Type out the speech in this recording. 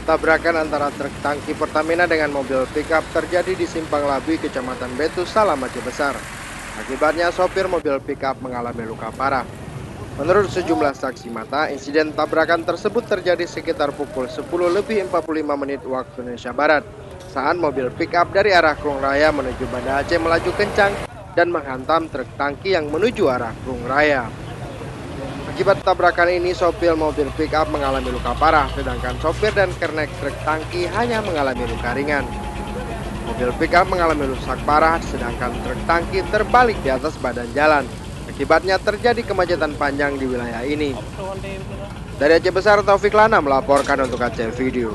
Tabrakan antara truk tangki Pertamina dengan mobil pickup terjadi di Simpang Labi, Kecamatan Betu, Salam Aceh Besar. Akibatnya sopir mobil pickup mengalami luka parah. Menurut sejumlah saksi mata, insiden tabrakan tersebut terjadi sekitar pukul 10:45 waktu Indonesia Barat, saat mobil pickup dari arah Krung Raya menuju Banda Aceh melaju kencang dan menghantam truk tangki yang menuju arah Krung Raya. Akibat tabrakan ini, sopir mobil pickup mengalami luka parah, sedangkan sopir dan kernet truk tangki hanya mengalami luka ringan. Mobil pickup mengalami rusak parah, sedangkan truk tangki terbalik di atas badan jalan. Akibatnya terjadi kemacetan panjang di wilayah ini. Dari Aceh Besar, Taufik Lana melaporkan untuk Aceh Video.